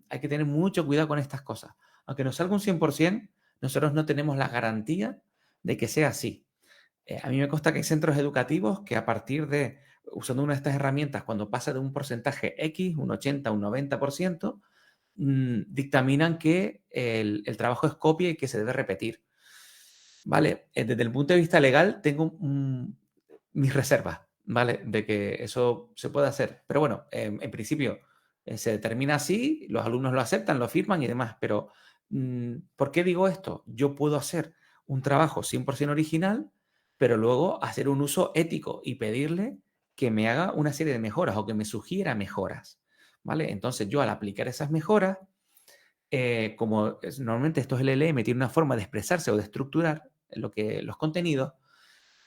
Hay que tener mucho cuidado con estas cosas. Aunque nos salga un 100%, nosotros no tenemos la garantía de que sea así. A mí me consta que hay centros educativos que a partir de, usando una de estas herramientas, cuando pasa de un porcentaje X, un 80, un 90%, dictaminan que el trabajo es copia y que se debe repetir. ¿Vale? Desde el punto de vista legal tengo mis reservas, ¿vale? De que eso se puede hacer. Pero bueno, en principio se determina así, los alumnos lo aceptan, lo firman y demás. Pero, ¿por qué digo esto? Yo puedo hacer un trabajo 100% original, pero luego hacer un uso ético y pedirle que me haga una serie de mejoras o que me sugiera mejoras, ¿vale? Entonces yo al aplicar esas mejoras, como normalmente estos LLM tienen una forma de expresarse o de estructurar los contenidos,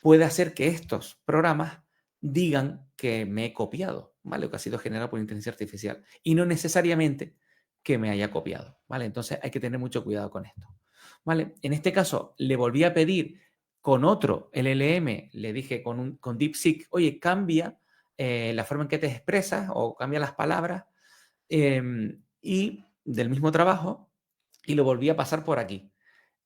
puede hacer que estos programas digan que me he copiado, ¿vale? O que ha sido generado por inteligencia artificial y no necesariamente que me haya copiado, ¿vale? Entonces hay que tener mucho cuidado con esto, ¿vale? En este caso le volví a pedir con otro LLM, le dije con DeepSeek, oye, cambia la forma en que te expresas o cambia las palabras y del mismo trabajo y lo volví a pasar por aquí.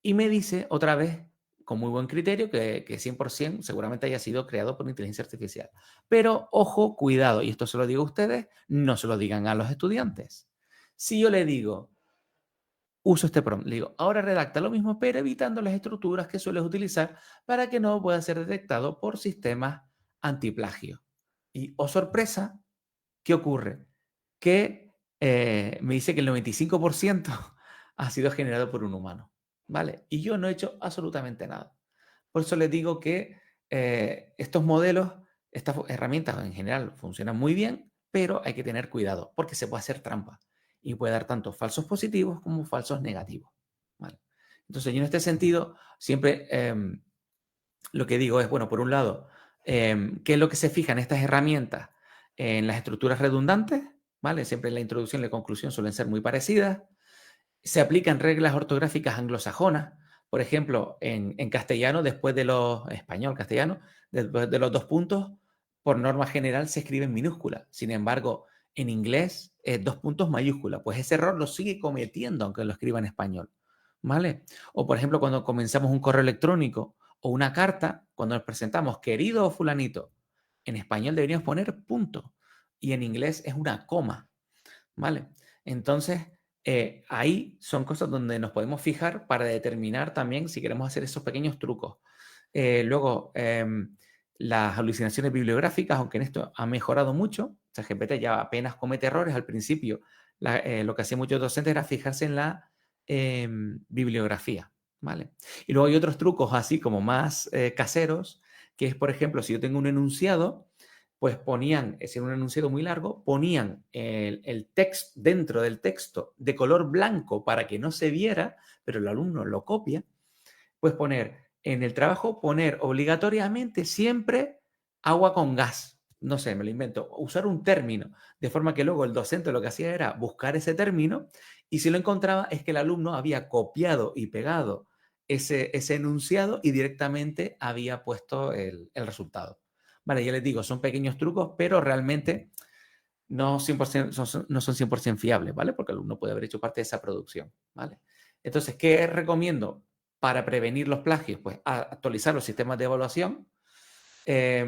Y me dice otra vez, con muy buen criterio, que 100% seguramente haya sido creado por inteligencia artificial. Pero ojo, cuidado, y esto se lo digo a ustedes, no se lo digan a los estudiantes. Si yo le digo, uso este prompt, le digo, ahora redacta lo mismo, pero evitando las estructuras que sueles utilizar para que no pueda ser detectado por sistemas antiplagio. Y, oh sorpresa, ¿qué ocurre? Que me dice que el 95% ha sido generado por un humano, ¿vale? Y yo no he hecho absolutamente nada. Por eso les digo que estos modelos, estas herramientas en general funcionan muy bien, pero hay que tener cuidado porque se puede hacer trampa y puede dar tanto falsos positivos como falsos negativos, ¿vale? Entonces yo en este sentido siempre lo que digo es, bueno, por un lado, ¿qué es lo que se fija en estas herramientas? En las estructuras redundantes, ¿vale? Siempre la introducción y la conclusión suelen ser muy parecidas. Se aplican reglas ortográficas anglosajonas. Por ejemplo, en castellano, después de los español, castellano, después de los dos puntos, por norma general se escribe en minúscula. Sin embargo, en inglés, dos puntos mayúscula. Pues ese error lo sigue cometiendo aunque lo escriba en español. ¿Vale? O por ejemplo, cuando comenzamos un correo electrónico o una carta, cuando nos presentamos, querido fulanito, en español deberíamos poner punto y en inglés es una coma, ¿vale? Entonces, ahí son cosas donde nos podemos fijar para determinar también si queremos hacer esos pequeños trucos. Luego, las alucinaciones bibliográficas, aunque en esto ha mejorado mucho, ChatGPT ya apenas comete errores. Al principio, lo que hacían muchos docentes era fijarse en la bibliografía, ¿vale? Y luego hay otros trucos así como más caseros, que es, por ejemplo, si yo tengo un enunciado, pues ponían, si era un enunciado muy largo, ponían el texto dentro del texto de color blanco para que no se viera, pero el alumno lo copia, pues poner en el trabajo, poner obligatoriamente siempre agua con gas. No sé, me lo invento. Usar un término, de forma que luego el docente lo que hacía era buscar ese término y si lo encontraba es que el alumno había copiado y pegado ese enunciado y directamente había puesto el resultado. Vale, ya les digo, son pequeños trucos, pero realmente no, 100%, no son 100% fiables, ¿vale? Porque el alumno puede haber hecho parte de esa producción, ¿vale? Entonces, ¿qué recomiendo para prevenir los plagios? Pues actualizar los sistemas de evaluación. Es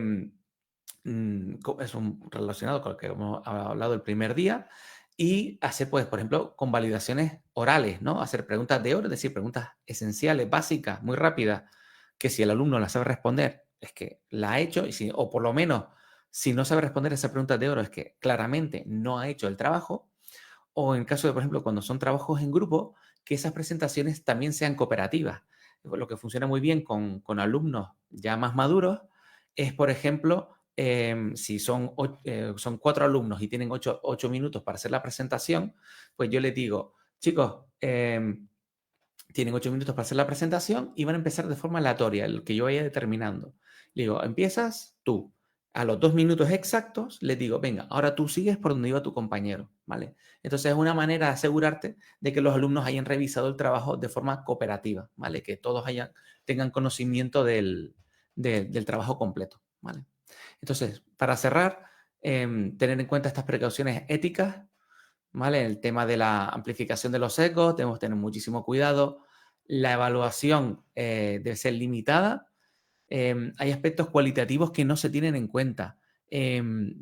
relacionado con lo que hemos hablado el primer día. Y hacer, pues, por ejemplo, convalidaciones orales, ¿no? Hacer preguntas de oro, es decir, preguntas esenciales, básicas, muy rápidas, que si el alumno las sabe responder, es que la ha hecho, y si, o por lo menos, si no sabe responder esas preguntas de oro, es que claramente no ha hecho el trabajo. O en caso de, por ejemplo, cuando son trabajos en grupo, que esas presentaciones también sean cooperativas. Lo que funciona muy bien con alumnos ya más maduros es, por ejemplo, si son 4 alumnos y tienen 8 minutos para hacer la presentación, pues yo les digo, chicos, tienen 8 minutos para hacer la presentación y van a empezar de forma aleatoria, el que yo vaya determinando. Le digo, empiezas tú. A los 2 minutos exactos les digo, venga, ahora tú sigues por donde iba tu compañero, ¿vale? Entonces es una manera de asegurarte de que los alumnos hayan revisado el trabajo de forma cooperativa, ¿vale? Que todos tengan conocimiento del trabajo completo, ¿vale? Entonces, para cerrar, tener en cuenta estas precauciones éticas, ¿vale? El tema de la amplificación de los sesgos, tenemos que tener muchísimo cuidado. La evaluación debe ser limitada. Hay aspectos cualitativos que no se tienen en cuenta.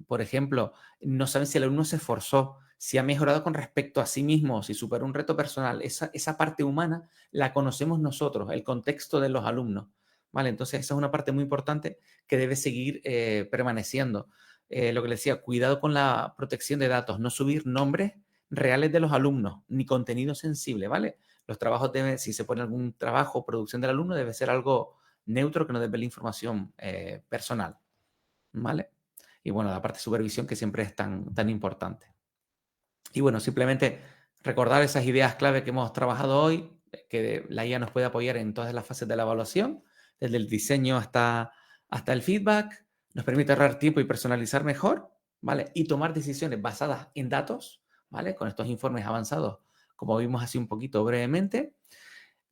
Por ejemplo, no saben si el alumno se esforzó, si ha mejorado con respecto a sí mismo, si superó un reto personal. Esa parte humana la conocemos nosotros, el contexto de los alumnos. ¿Vale? Entonces, esa es una parte muy importante que debe seguir permaneciendo. Lo que les decía, cuidado con la protección de datos, no subir nombres reales de los alumnos, ni contenido sensible, ¿vale? Los trabajos deben, si se pone algún trabajo o producción del alumno, debe ser algo neutro que no desvele información personal, ¿vale? Y bueno, la parte de supervisión que siempre es tan importante. Y bueno, simplemente recordar esas ideas clave que hemos trabajado hoy, que la IA nos puede apoyar en todas las fases de la evaluación, desde el diseño hasta el feedback, nos permite ahorrar tiempo y personalizar mejor, ¿vale? Y tomar decisiones basadas en datos, ¿vale? Con estos informes avanzados, como vimos así un poquito brevemente,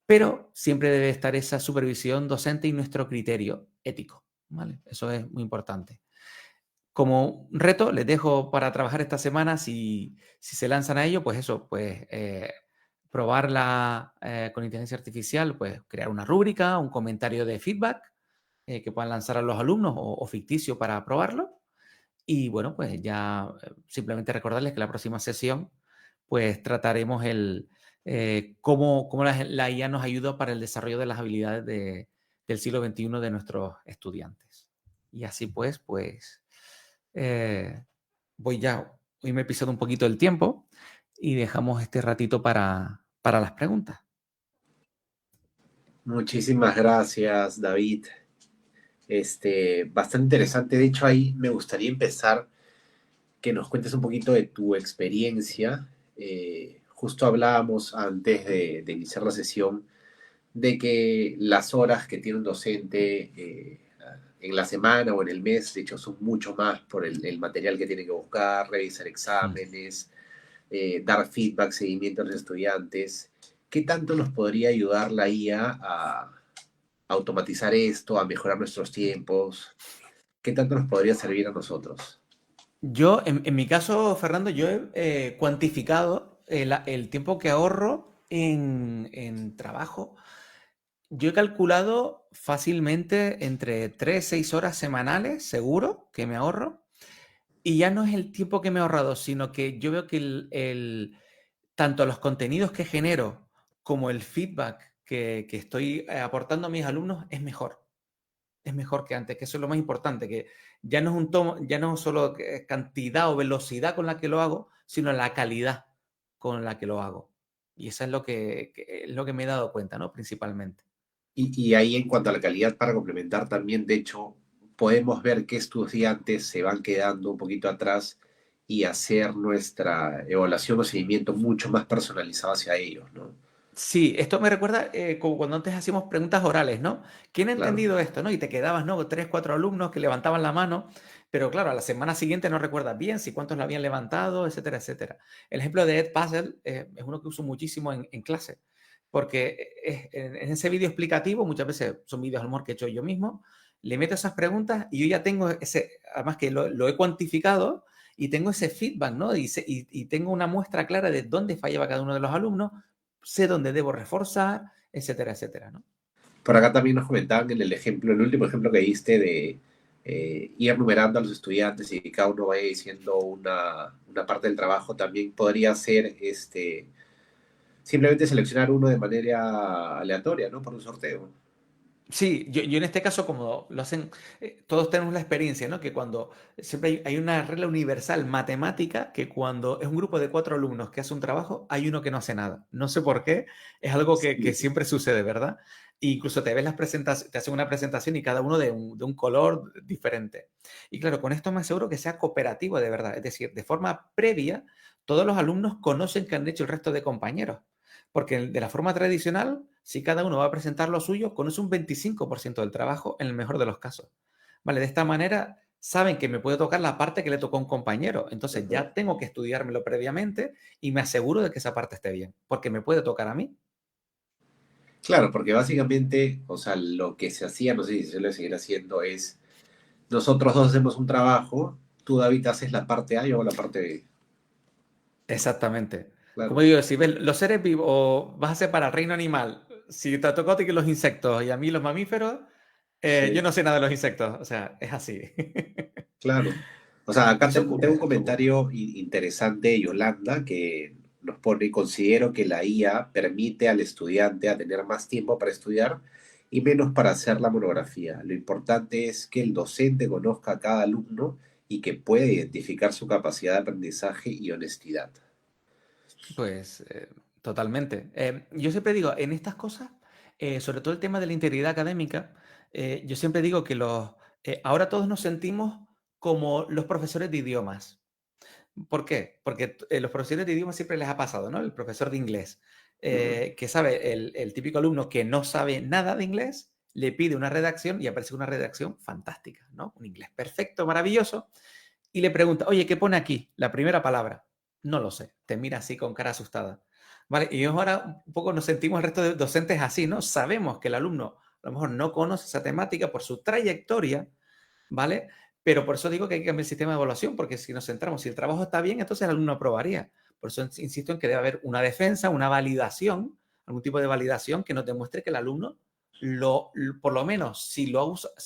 pero siempre debe estar esa supervisión docente y nuestro criterio ético, ¿vale? Eso es muy importante. Como reto, les dejo para trabajar esta semana, si se lanzan a ello, pues eso, pues probarla con inteligencia artificial, pues crear una rúbrica, un comentario de feedback que puedan lanzar a los alumnos o ficticio para probarlo. Y bueno, pues ya simplemente recordarles que la próxima sesión, pues trataremos cómo la IA nos ayuda para el desarrollo de las habilidades del siglo XXI de nuestros estudiantes. Y así pues hoy me he pisado un poquito el tiempo y dejamos este ratito para las preguntas. Muchísimas gracias, David. Bastante interesante. De hecho, ahí me gustaría empezar que nos cuentes un poquito de tu experiencia. Justo hablábamos antes de iniciar la sesión de que las horas que tiene un docente en la semana o en el mes, de hecho, son mucho más por el material que tiene que buscar, revisar exámenes, dar feedback, seguimiento a los estudiantes. ¿Qué tanto nos podría ayudar la IA a automatizar esto, a mejorar nuestros tiempos? ¿Qué tanto nos podría servir a nosotros? Yo, en mi caso, Fernando, yo he cuantificado el tiempo que ahorro en trabajo. Yo he calculado fácilmente entre 3 y 6 horas semanales, seguro, que me ahorro. Y ya no es el tiempo que me he ahorrado, sino que yo veo que tanto los contenidos que genero como el feedback que estoy aportando a mis alumnos es mejor. Es mejor que antes, que eso es lo más importante, que ya no es ya no solo cantidad o velocidad con la que lo hago, sino la calidad con la que lo hago. Y eso es es lo que me he dado cuenta, ¿no? Principalmente. Y ahí en cuanto a la calidad, para complementar también, de hecho, podemos ver que estudiantes se van quedando un poquito atrás y hacer nuestra evaluación o seguimiento mucho más personalizado hacia ellos, ¿no? Sí, esto me recuerda como cuando antes hacíamos preguntas orales, ¿no? ¿Quién ha Claro. entendido esto, no? Y te quedabas, ¿no? 3, 4 alumnos que levantaban la mano, pero claro, a la semana siguiente no recuerdas bien si cuántos lo habían levantado, etcétera, etcétera. El ejemplo de Ed Puzzle es uno que uso muchísimo en clase, porque en ese vídeo explicativo, muchas veces son vídeos a lo mejor que he hecho yo mismo, le meto esas preguntas y yo ya tengo además que lo he cuantificado y tengo ese feedback, ¿no? Y tengo una muestra clara de dónde fallaba cada uno de los alumnos, sé dónde debo reforzar, etcétera, etcétera, ¿no? Por acá también nos comentaban en el ejemplo, el último ejemplo que diste de ir numerando a los estudiantes y que cada uno vaya diciendo una parte del trabajo, también podría ser simplemente seleccionar uno de manera aleatoria, ¿no? Por un sorteo. Sí, yo en este caso, como lo hacen, todos tenemos la experiencia, ¿no? Que cuando siempre hay una regla universal matemática, que cuando es un grupo de 4 alumnos que hace un trabajo, hay uno que no hace nada. No sé por qué, es algo que Sí. siempre sucede, ¿verdad? E incluso te ves las presentaciones, te hacen una presentación y cada uno de un color diferente. Y claro, con esto me aseguro que sea cooperativo de verdad. Es decir, de forma previa, todos los alumnos conocen que han hecho el resto de compañeros. Porque de la forma tradicional, si cada uno va a presentar lo suyo, conoce un 25% del trabajo en el mejor de los casos. ¿Vale? De esta manera saben que me puede tocar la parte que le tocó a un compañero. Entonces Ajá. ya tengo que estudiármelo previamente y me aseguro de que esa parte esté bien, porque me puede tocar a mí. Claro, porque básicamente, o sea, lo que se hacía, no sé si se lo seguir haciendo, es nosotros dos hacemos un trabajo, tú, David, haces la parte A y yo hago la parte B. Exactamente. Como Claro, digo, si ves los seres vivos, o vas a ser para el reino animal, si te tocó a ti que los insectos y a mí los mamíferos, yo sí, no sé nada de los insectos. O sea, es así. claro. O sea, Y acá eso tengo un ocurre, eso ocurre. comentario interesante de Yolanda que nos pone, considero que la IA permite al estudiante a tener más tiempo para estudiar y menos para hacer la monografía. Lo importante es que el docente conozca a cada alumno y que pueda identificar su capacidad de aprendizaje y honestidad. Pues totalmente. Yo siempre digo, en estas cosas, sobre todo el tema de la integridad académica, yo siempre digo que ahora todos nos sentimos como los profesores de idiomas. ¿Por qué? Porque los profesores de idiomas siempre les ha pasado, ¿no? El profesor de inglés, Ujú. que sabe, el típico alumno que no sabe nada de inglés, le pide una redacción y aparece una redacción fantástica, ¿no? Un inglés perfecto, maravilloso, y le pregunta, oye, ¿qué pone aquí? La primera palabra. No lo sé. Te mira así con cara asustada. ¿Vale? Y ahora un poco nos sentimos el resto de docentes así, ¿no? Sabemos que el alumno a lo mejor no conoce esa temática por su trayectoria, ¿vale? Pero por eso digo que hay que cambiar el sistema de evaluación, porque si nos centramos, si el trabajo está bien, entonces el alumno aprobaría. Por eso insisto en que debe haber una defensa, una validación, algún tipo de validación que nos demuestre que el alumno, por lo menos, si ha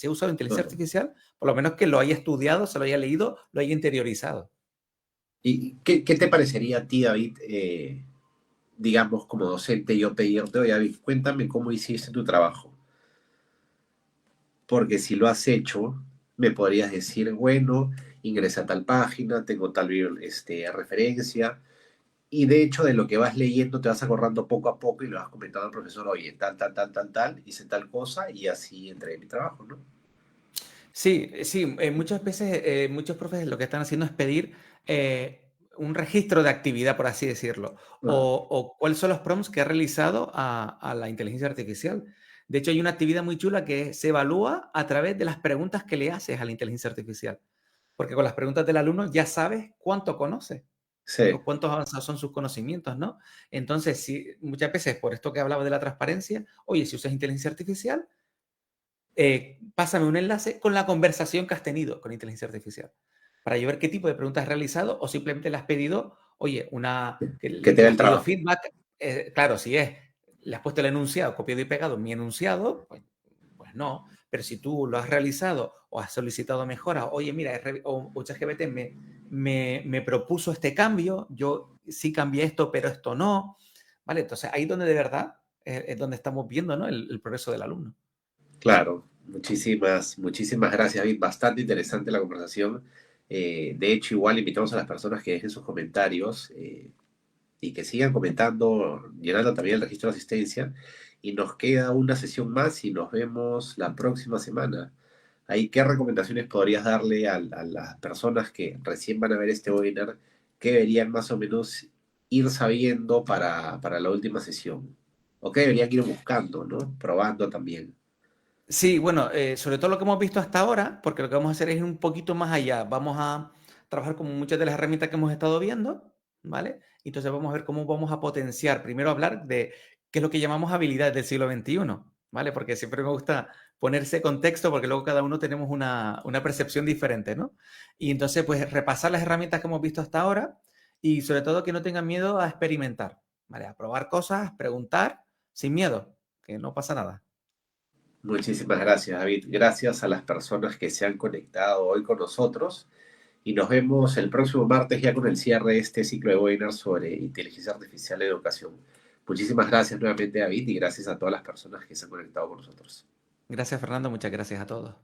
usado inteligencia Ajá. artificial, por lo menos que lo haya estudiado, se lo haya leído, lo haya interiorizado. ¿Y qué te parecería a ti, David, digamos, como docente, yo pedirte, oye, David, cuéntame cómo hiciste tu trabajo? Porque si lo has hecho, me podrías decir, bueno, ingresa a tal página, tengo tal referencia, y de hecho de lo que vas leyendo te vas acordando poco a poco y lo vas comentando al profesor, oye, tal, hice tal cosa y así entré en mi trabajo, ¿no? Sí, sí, muchas veces muchos profes lo que están haciendo es pedir un registro de actividad, por así decirlo, Ajá. o cuáles son los prompts que ha realizado a la inteligencia artificial. De hecho, hay una actividad muy chula que se evalúa a través de las preguntas que le haces a la inteligencia artificial, porque con las preguntas del alumno ya sabes cuánto conoce Sí, o cuántos avanzados son sus conocimientos, ¿no? Entonces, si, muchas veces, por esto que hablaba de la transparencia, oye, si usas inteligencia artificial, pásame un enlace con la conversación que has tenido con inteligencia artificial para yo ver qué tipo de preguntas has realizado o simplemente le has pedido, oye, que te le da has el pedido trabajo. feedback. Claro, si le has puesto el enunciado, copiado y pegado en mi enunciado, pues no. Pero si tú lo has realizado o has solicitado mejoras, oye, mira, o ChatGPT me propuso este cambio, yo sí cambié esto, pero esto no. ¿Vale? Entonces ahí donde de verdad es donde estamos viendo, ¿no? El progreso del alumno. Claro, muchísimas gracias, David. Bastante interesante la conversación. De hecho, igual invitamos a las personas que dejen sus comentarios y que sigan comentando, llenando también el registro de asistencia. Y nos queda una sesión más y nos vemos la próxima semana. Ahí, ¿qué recomendaciones podrías darle a las personas que recién van a ver este webinar? ¿Qué deberían más o menos ir sabiendo para la última sesión? ¿O qué deberían ir buscando, ¿no? Probando también. Sí, bueno, sobre todo lo que hemos visto hasta ahora, porque lo que vamos a hacer es ir un poquito más allá. Vamos a trabajar con muchas de las herramientas que hemos estado viendo, ¿vale? Entonces vamos a ver cómo vamos a potenciar. Primero hablar de qué es lo que llamamos habilidades del siglo XXI, ¿vale? Porque siempre me gusta ponerse contexto porque luego cada uno tenemos una percepción diferente, ¿no? Y entonces, pues repasar las herramientas que hemos visto hasta ahora y sobre todo que no tengan miedo a experimentar, ¿vale? A probar cosas, preguntar sin miedo, que no pasa nada. Muchísimas gracias, David. Gracias a las personas que se han conectado hoy con nosotros y nos vemos el próximo martes ya con el cierre de este ciclo de webinars sobre inteligencia artificial en educación. Muchísimas gracias nuevamente, David, y gracias a todas las personas que se han conectado con nosotros. Gracias, Fernando. Muchas gracias a todos.